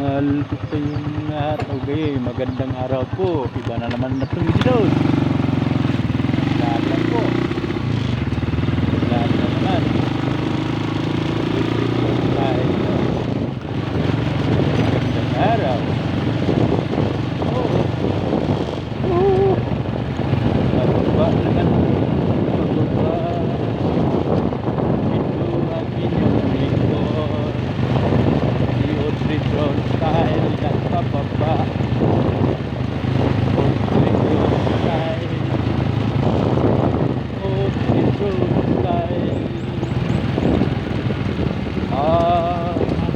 Mahal ko sa inyong lahat. Okay, magandang araw po. Iba na naman na itong video. Lahat lang po. Lahat na naman. Magandang araw. Pababa naman. Pababa. Ito ang inyong lingkod. Audrey Brown style nagpapaba. Audrey Brown style. Audrey Brown style. Audrey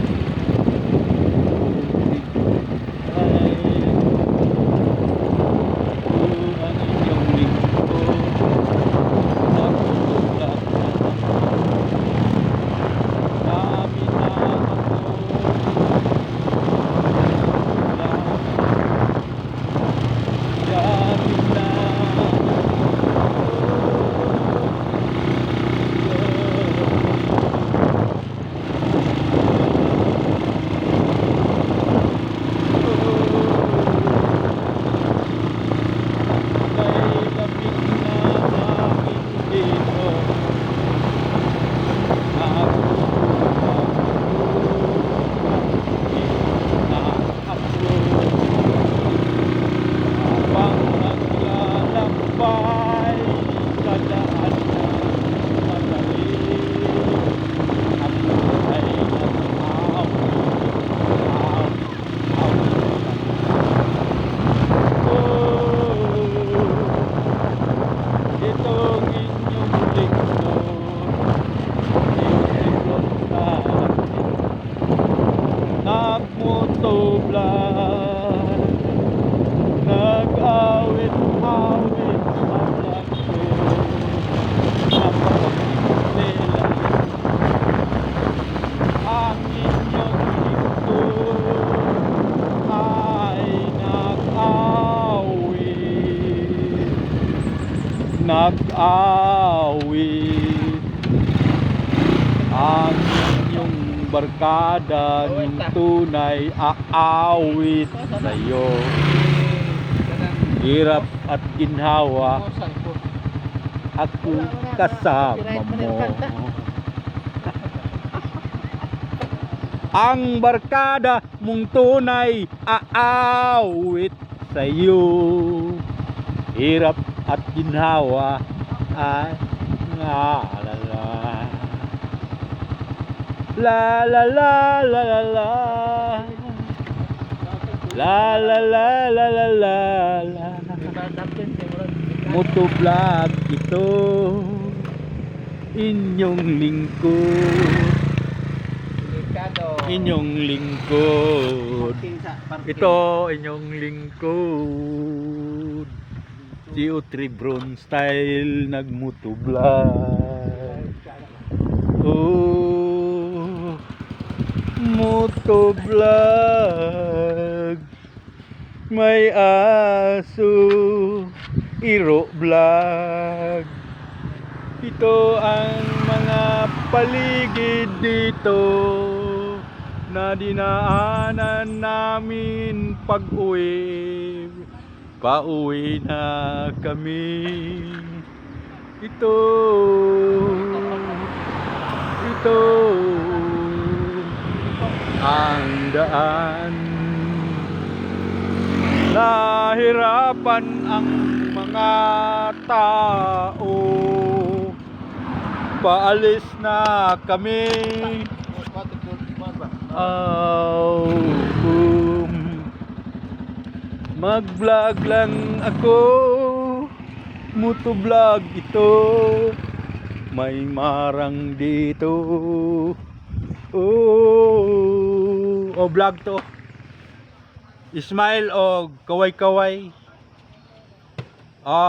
nagmotovlog, nag-awit-awit sa plakso, napakasintela ang inyong lingkod ay nag-awit ang inyong barkada ng tunay aawit sa'yo. Hirap at ginhawa, ako kasama mo. Ang barkada mong tunay aawit sa'yo. Hirap at ginhawa ay ngalala. La la la la la la la la la la la la la. Motovlog ito, inyong lingkod, inyong lingkod, ito inyong lingkod, si Audrey Brown style nagmotovlog. Oh, motovlog, may aso, iro vlog. Ito ang mga paligid dito na dinaanan namin pag-uwi. Pauwi na kami. Ito ang daan. Nahirapan ang mga tao. Paalis na kami. Mag-vlog lang ako. Motovlog ito. May marang dito. Oh, vlog to. Smile o kaway-kaway.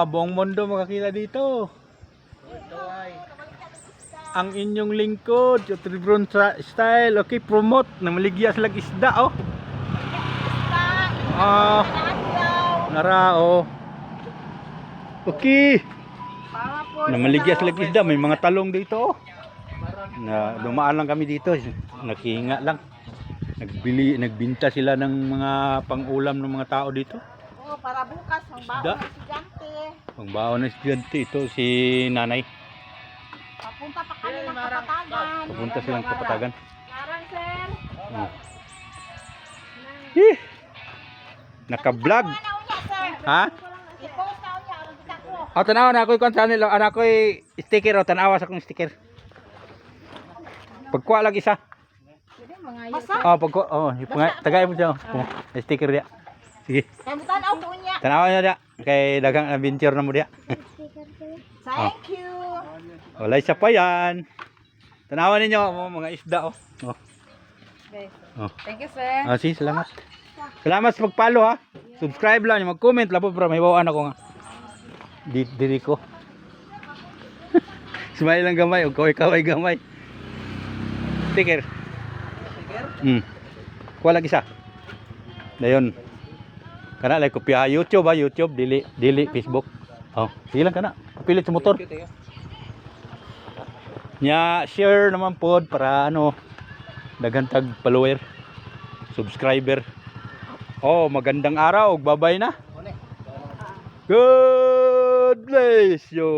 Buong mundo makakita dito. Ang inyong lingkod, Audrey Brown style. Okay, promote na maligya sa isda, oh. Narao. Okay. Na maligya sa isda, may mga talong dito, oh. Na dumaan lang kami dito, nakihinga lang. Nagbinta sila ng mga pang-ulam ng mga tao dito. Oo, para bukas, ang baon Isda. ng estudyante. Pangbaon ng estudyante ito si nanay. Papunta pa kami ng Kapatagan. Punta silang Kapatagan. Naran, sir. Oh. Naka-vlog. Ano unya, sir? Ha? I-post na unya, ang kita ko. O tanawa na ako yung channel. Anak ko sticker o tanawa sa akong sticker. Pagkuha lang isa. Masa? Pagkuha. Tagay mo siya. Sticker dia. Sige. Kamutan ako unya. Tanawa niya dia. Kay dagang adventure na mo dia. Thank you. Wala isa pa yan. Tanawa ninyo mga isda oh. Okay. Oh. Thank you, sir. Sige, salamat. Salamat sa pag-follow ha. Subscribe lang, mag-comment lang po para may bawaan ako nga. Diri ko. Smile lang gamay, o kaway gamay. Sticker. Kuha lang isa. Dayon. Kana like kopya YouTube ha, YouTube dili Facebook. Oh, sige lang kana. Pilit sa motor. Nya share naman pod para ano daghan tag follower, subscriber. Oh, magandang araw. Bye-bye na. God bless you.